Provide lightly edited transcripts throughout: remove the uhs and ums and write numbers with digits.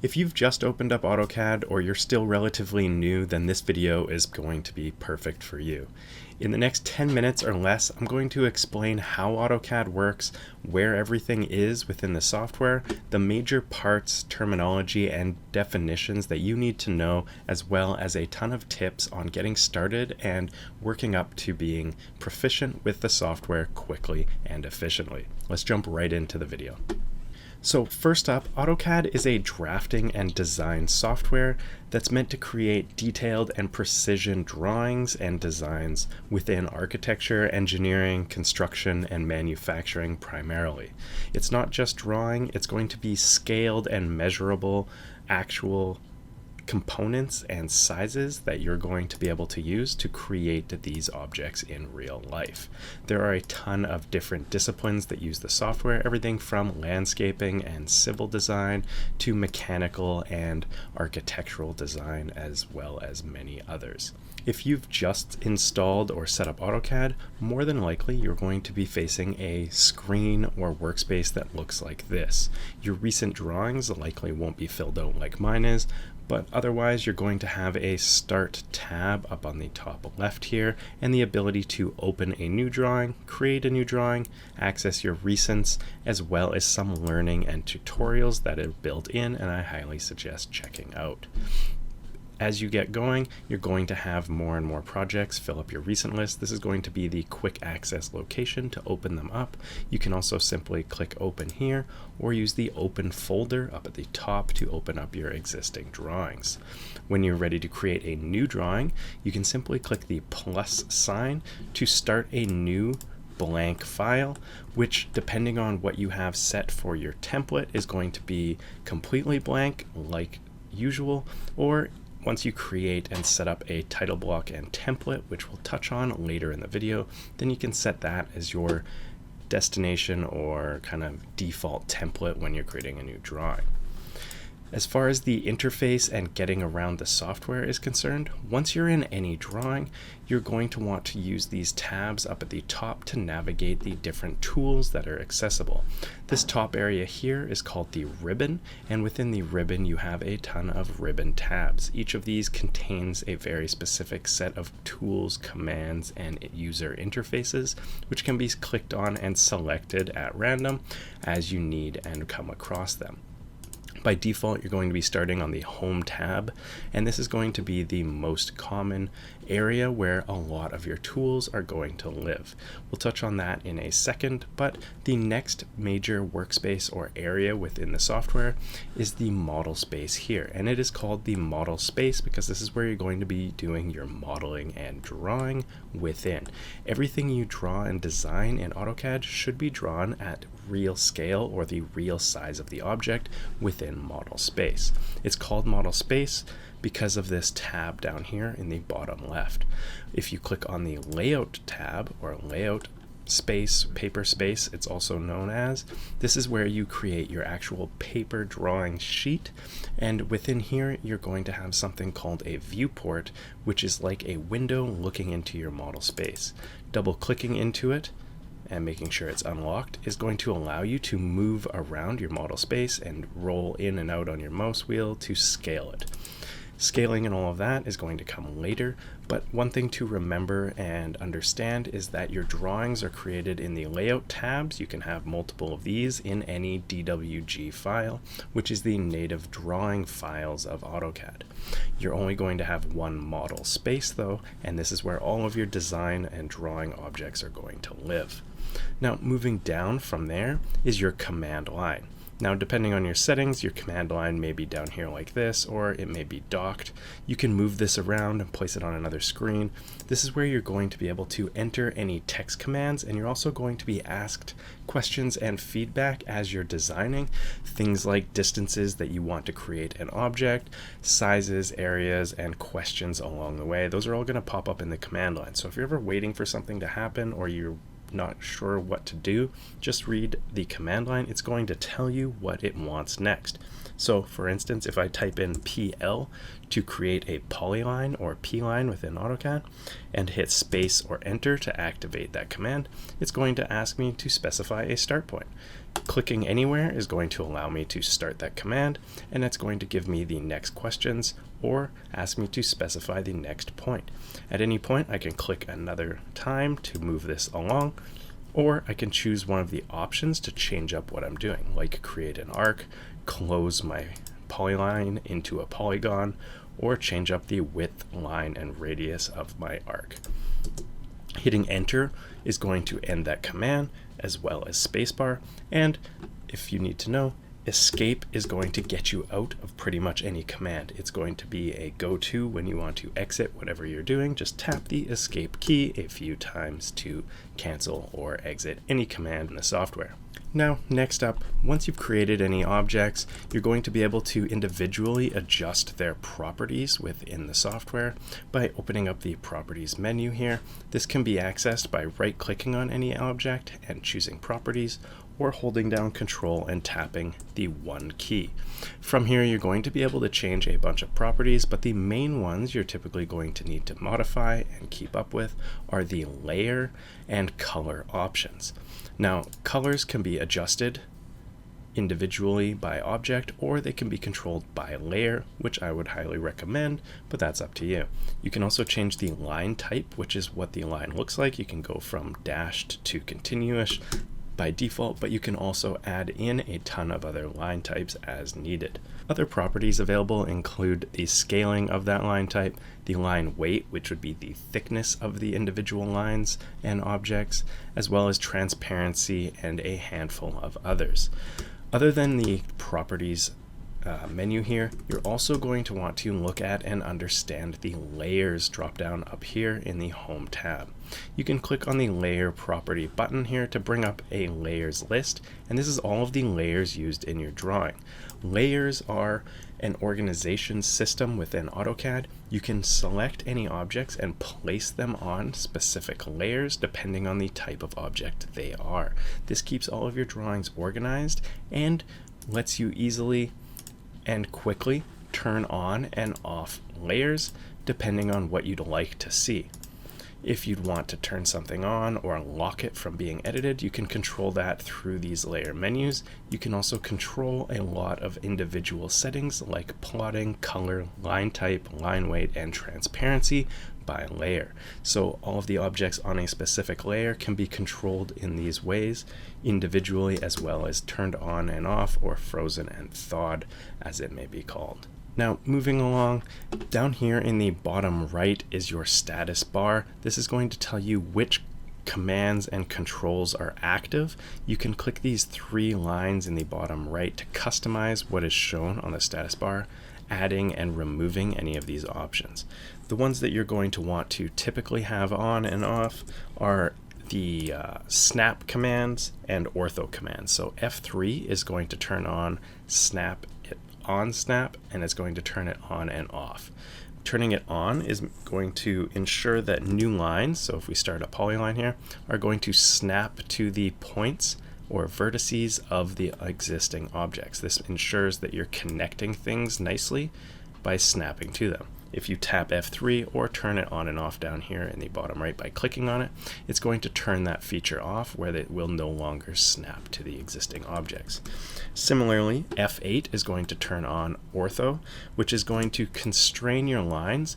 If you've just opened up AutoCAD or you're still relatively new, then this video is going to be perfect for you. In the next 10 minutes or less, I'm going to explain how AutoCAD works, where everything is within the software, the major parts, terminology, and definitions that you need to know, as well as a ton of tips on getting started and working up to being proficient with the software quickly and efficiently. Let's jump right into the video. So first up, AutoCAD is a drafting and design software that's meant to create detailed and precision drawings and designs within architecture, engineering, construction, and manufacturing primarily. It's not just drawing, it's going to be scaled and measurable actual components and sizes that you're going to be able to use to create these objects in real life. There are a ton of different disciplines that use the software, everything from landscaping and civil design to mechanical and architectural design, as well as many others. If you've just installed or set up AutoCAD, more than likely you're going to be facing a screen or workspace that looks like this. Your recent drawings likely won't be filled out like mine is, but otherwise you're going to have a Start tab up on the top left here and the ability to open a new drawing, create a new drawing, access your recents, as well as some learning and tutorials that are built in, and I highly suggest checking out. As you get going, you're going to have more and more projects fill up your recent list. This is going to be the quick access location to open them up. You can also simply click open here or use the open folder up at the top to open up your existing drawings. When you're ready to create a new drawing, you can simply click the plus sign to start a new blank file, which depending on what you have set for your template is going to be completely blank like usual, or once you create and set up a title block and template, which we'll touch on later in the video, then you can set that as your destination or kind of default template when you're creating a new drawing. As far as the interface and getting around the software is concerned, once you're in any drawing, you're going to want to use these tabs up at the top to navigate the different tools that are accessible. This top area here is called the ribbon, and within the ribbon you have a ton of ribbon tabs. Each of these contains a very specific set of tools, commands, and user interfaces, which can be clicked on and selected at random as you need and come across them. By default, you're going to be starting on the Home tab, and this is going to be the most common area where a lot of your tools are going to live. We'll touch on that in a second, but the next major workspace or area within the software is the model space here, and it is called the model space because this is where you're going to be doing your modeling and drawing within. Everything you draw and design in AutoCAD should be drawn at real scale or the real size of the object within model space. It's called model space because of this tab down here in the bottom left. If you click on the layout tab or layout space, paper space it's also known as, this is where you create your actual paper drawing sheet, and within here you're going to have something called a viewport, which is like a window looking into your model space. Double clicking into it and making sure it's unlocked is going to allow you to move around your model space and roll in and out on your mouse wheel to scale it. Scaling and all of that is going to come later, but one thing to remember and understand is that your drawings are created in the layout tabs. You can have multiple of these in any DWG file, which is the native drawing files of AutoCAD. You're only going to have one model space though, and this is where all of your design and drawing objects are going to live. Now, moving down from there is your command line. Now, depending on your settings, your command line may be down here like this, or it may be docked. You can move this around and place it on another screen. This is where you're going to be able to enter any text commands, and you're also going to be asked questions and feedback as you're designing. Things like distances that you want to create an object, sizes, areas, and questions along the way. Those are all going to pop up in the command line. So if you're ever waiting for something to happen or you're not sure what to do, just read the command line. It's going to tell you what it wants next. So for instance, if I type in PL to create a polyline or P-line within AutoCAD and hit space or enter to activate that command, it's going to ask me to specify a start point. Clicking anywhere is going to allow me to start that command, and it's going to give me the next questions or ask me to specify the next point. At any point, I can click another time to move this along, or I can choose one of the options to change up what I'm doing, like create an arc, close my polyline into a polygon, or change up the width, line, and radius of my arc. Hitting enter is going to end that command, as well as spacebar, and if you need to know, escape is going to get you out of pretty much any command. It's going to be a go-to when you want to exit whatever you're doing. Just tap the escape key a few times to cancel or exit any command in the software. Now, next up, once you've created any objects, you're going to be able to individually adjust their properties within the software by opening up the Properties menu here. This can be accessed by right-clicking on any object and choosing Properties, or holding down Control and tapping the 1 key. From here, you're going to be able to change a bunch of properties, but the main ones you're typically going to need to modify and keep up with are the layer and color options. Now, colors can be adjusted individually by object, or they can be controlled by layer, which I would highly recommend, but that's up to you. You can also change the line type, which is what the line looks like. You can go from dashed to continuous by default, but you can also add in a ton of other line types as needed. Other properties available include the scaling of that line type, the line weight, which would be the thickness of the individual lines and objects, as well as transparency and a handful of others. Other than the properties menu here, you're also going to want to look at and understand the layers drop down up here in the Home tab. You can click on the layer property button here to bring up a layers list, and this is all of the layers used in your drawing. Layers are an organization system within AutoCAD. You can select any objects and place them on specific layers depending on the type of object they are. This keeps all of your drawings organized and lets you easily and quickly turn on and off layers depending on what you'd like to see. If you'd want to turn something on or lock it from being edited, you can control that through these layer menus. You can also control a lot of individual settings like plotting, color, line type, line weight, and transparency by layer. So all of the objects on a specific layer can be controlled in these ways individually, as well as turned on and off, or frozen and thawed, as it may be called. Now, moving along, down here in the bottom right is your status bar. This is going to tell you which commands and controls are active. You can click these 3 lines in the bottom right to customize what is shown on the status bar, adding and removing any of these options. The ones that you're going to want to typically have on and off are the snap commands and ortho commands. So F3 is going to turn on snap on snap, and it's going to turn it on and off. Turning it on is going to ensure that new lines, so if we start a polyline here, are going to snap to the points or vertices of the existing objects. This ensures that you're connecting things nicely by snapping to them. If you tap F3 or turn it on and off down here in the bottom right by clicking on it, it's going to turn that feature off where it will no longer snap to the existing objects. Similarly, F8 is going to turn on ortho, which is going to constrain your lines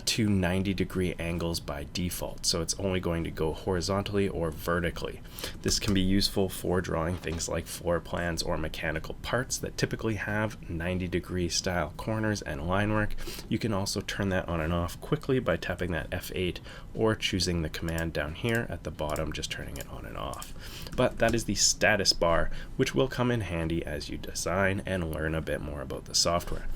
to 90-degree angles by default. So it's only going to go horizontally or vertically. This can be useful for drawing things like floor plans or mechanical parts that typically have 90-degree style corners and line work. You can also turn that on and off quickly by tapping that F8 or choosing the command down here at the bottom, just turning it on and off. But that is the status bar, which will come in handy as you design and learn a bit more about the software.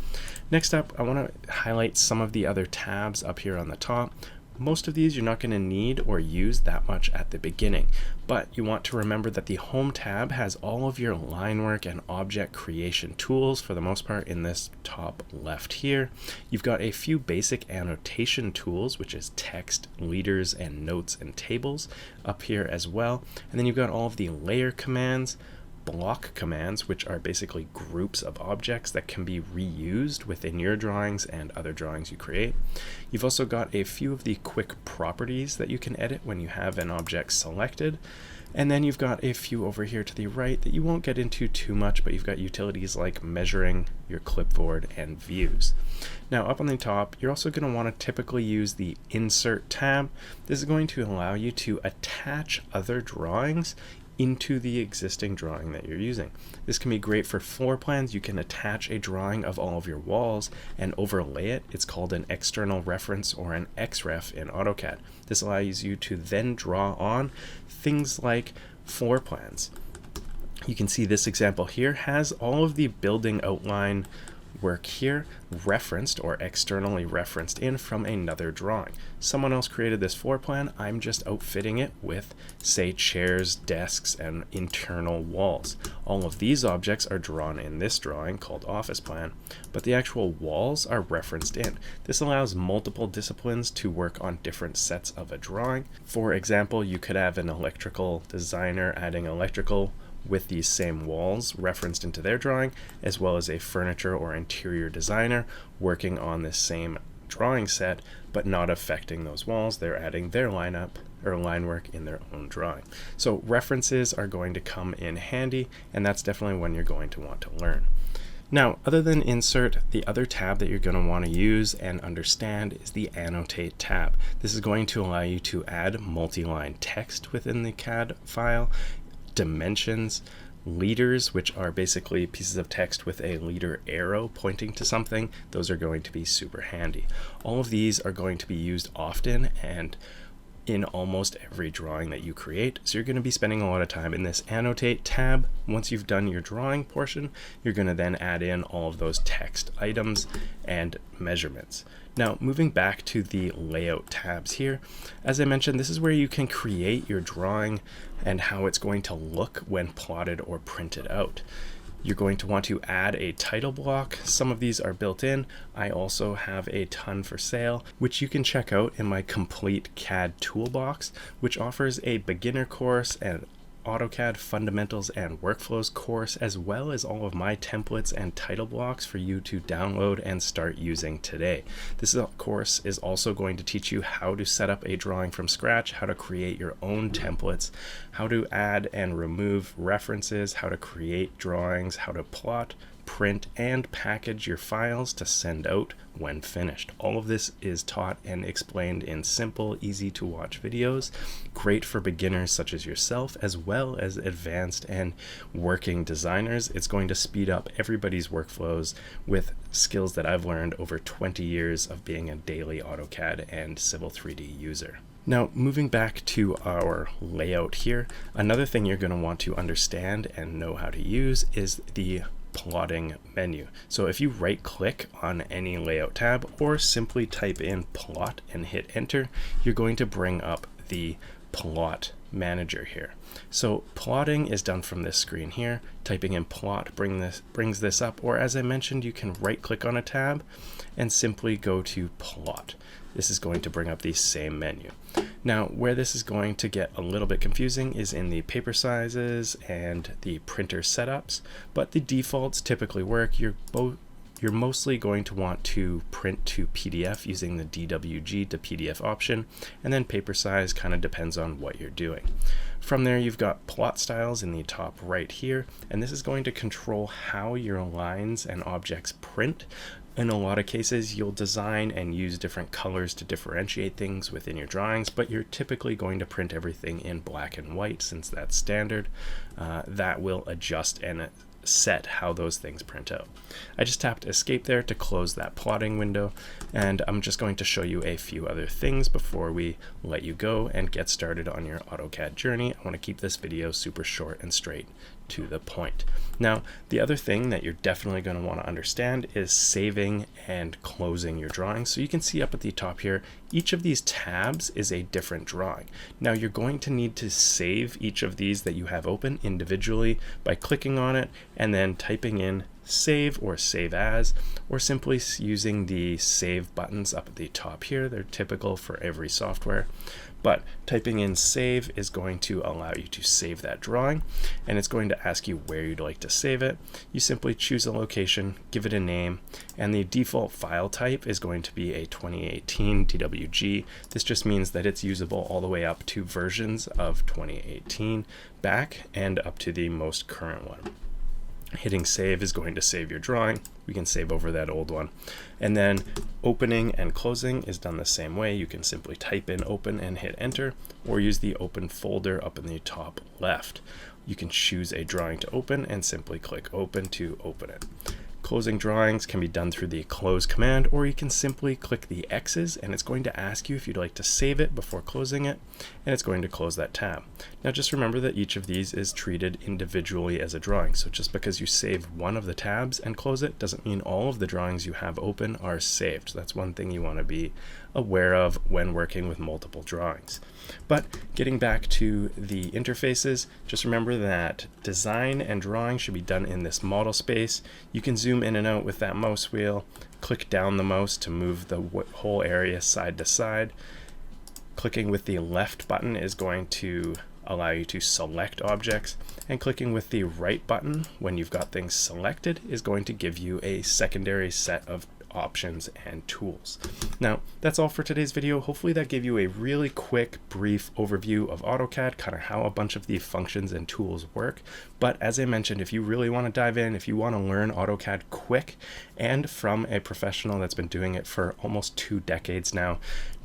Next up, I want to highlight some of the other tabs up here on the top. Most of these you're not going to need or use that much at the beginning, but you want to remember that the Home tab has all of your line work and object creation tools for the most part in this top left here. You've got a few basic annotation tools, which is text, leaders, and notes and tables up here as well. And then you've got all of the layer commands, block commands, which are basically groups of objects that can be reused within your drawings and other drawings you create. You've also got a few of the quick properties that you can edit when you have an object selected. And then you've got a few over here to the right that you won't get into too much, but you've got utilities like measuring, your clipboard, and views. Now up on the top, you're also going to want to typically use the Insert tab. This is going to allow you to attach other drawings into the existing drawing that you're using. This can be great for floor plans. You can attach a drawing of all of your walls and overlay it. It's called an external reference or an Xref in AutoCAD. This allows you to then draw on things like floor plans. You can see this example here has all of the building outline work here referenced or externally referenced in from another drawing. Someone else created this floor plan. I'm just outfitting it with, say, chairs, desks, and internal walls. All of these objects are drawn in this drawing called office plan, but the actual walls are referenced in. This allows multiple disciplines to work on different sets of a drawing. For example, you could have an electrical designer adding electrical with these same walls referenced into their drawing, as well as a furniture or interior designer working on this same drawing set, but not affecting those walls. They're adding their lineup or line work in their own drawing. So references are going to come in handy, and that's definitely when you're going to want to learn. Now, other than Insert, the other tab that you're going to want to use and understand is the Annotate tab. This is going to allow you to add multi-line text within the CAD file, dimensions, leaders, which are basically pieces of text with a leader arrow pointing to something. Those are going to be super handy. All of these are going to be used often and in almost every drawing that you create. So you're going to be spending a lot of time in this Annotate tab. Once you've done your drawing portion, you're going to then add in all of those text items and measurements. Now, moving back to the Layout tabs here, as I mentioned, this is where you can create your drawing and how it's going to look when plotted or printed out. You're going to want to add a title block. Some of these are built in. I also have a ton for sale, which you can check out in my complete CAD toolbox, which offers a beginner course and AutoCAD fundamentals and workflows course, as well as all of my templates and title blocks for you to download and start using today. This course is also going to teach you how to set up a drawing from scratch, how to create your own templates, how to add and remove references, how to create drawings, how to plot, print, and package your files to send out when finished. All of this is taught and explained in simple, easy to watch videos, great for beginners such as yourself, as well as advanced and working designers. It's going to speed up everybody's workflows with skills that I've learned over 20 years of being a daily AutoCAD and Civil 3D user. Now, moving back to our layout here, another thing you're going to want to understand and know how to use is the plotting menu. So if you right click on any layout tab or simply type in plot and hit enter, you're going to bring up the plot manager here. So plotting is done from this screen here. Typing in plot brings this up, or as I mentioned, you can right click on a tab and simply go to plot. This is going to bring up the same menu. Now, where this is going to get a little bit confusing is in the paper sizes and the printer setups, but the defaults typically work. You're mostly going to want to print to PDF using the DWG to PDF option, and then paper size kind of depends on what you're doing. From there, you've got plot styles in the top right here, and this is going to control how your lines and objects print. In a lot of cases, you'll design and use different colors to differentiate things within your drawings, but you're typically going to print everything in black and white since that's standard. That will adjust and set how those things print out. I just tapped escape there to close that plotting window, and I'm just going to show you a few other things before we let you go and get started on your AutoCAD journey. I want to keep this video super short and straight to the point. Now, the other thing that you're definitely going to want to understand is saving and closing your drawings. So you can see up at the top here, each of these tabs is a different drawing. Now you're going to need to save each of these that you have open individually by clicking on it and then typing in save or save as, or simply using the save buttons up at the top here. They're typical for every software. But typing in save is going to allow you to save that drawing, and it's going to ask you where you'd like to save it. You simply choose a location, give it a name, and the default file type is going to be a 2018 DWG. This just means that it's usable all the way up to versions of 2018 back and up to the most current one. Hitting save is going to save your drawing. We can save over that old one. And then opening and closing is done the same way. You can simply type in open and hit enter, or use the open folder up in the top left. You can choose a drawing to open and simply click open to open it. Closing drawings can be done through the close command, or you can simply click the X's and it's going to ask you if you'd like to save it before closing it, and it's going to close that tab. Now just remember that each of these is treated individually as a drawing, so just because you save one of the tabs and close it doesn't mean all of the drawings you have open are saved. So that's one thing you want to be aware of when working with multiple drawings. But getting back to the interfaces, just remember that design and drawing should be done in this model space. You can zoom in and out with that mouse wheel, click down the mouse to move the whole area side to side. Clicking with the left button is going to allow you to select objects, and clicking with the right button when you've got things selected is going to give you a secondary set of options and tools. Now that's all for today's video. Hopefully that gave you a really quick, brief overview of AutoCAD, kind of how a bunch of the functions and tools work. But as I mentioned, if you really want to dive in, if you want to learn AutoCAD quick and from a professional that's been doing it for almost 2 decades now,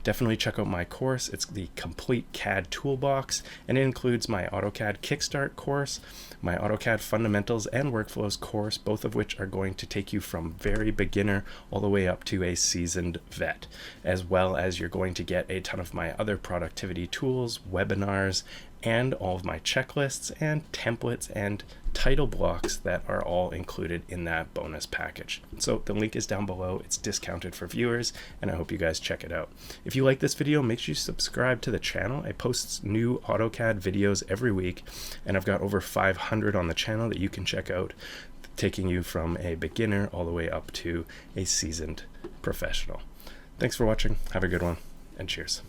definitely check out my course. It's the Complete CAD Toolbox, and it includes my AutoCAD Kickstart course, my AutoCAD Fundamentals and Workflows course, both of which are going to take you from very beginner all the way up to a seasoned vet, as well as you're going to get a ton of my other productivity tools, webinars, and all of my checklists and templates and title blocks that are all included in that bonus package. So the link is down below. It's discounted for viewers, and I hope you guys check it out. If you like this video, make sure you subscribe to the channel. I post new AutoCAD videos every week, and I've got over 500 on the channel that you can check out, taking you from a beginner all the way up to a seasoned professional. Thanks for watching. Have a good one, and cheers.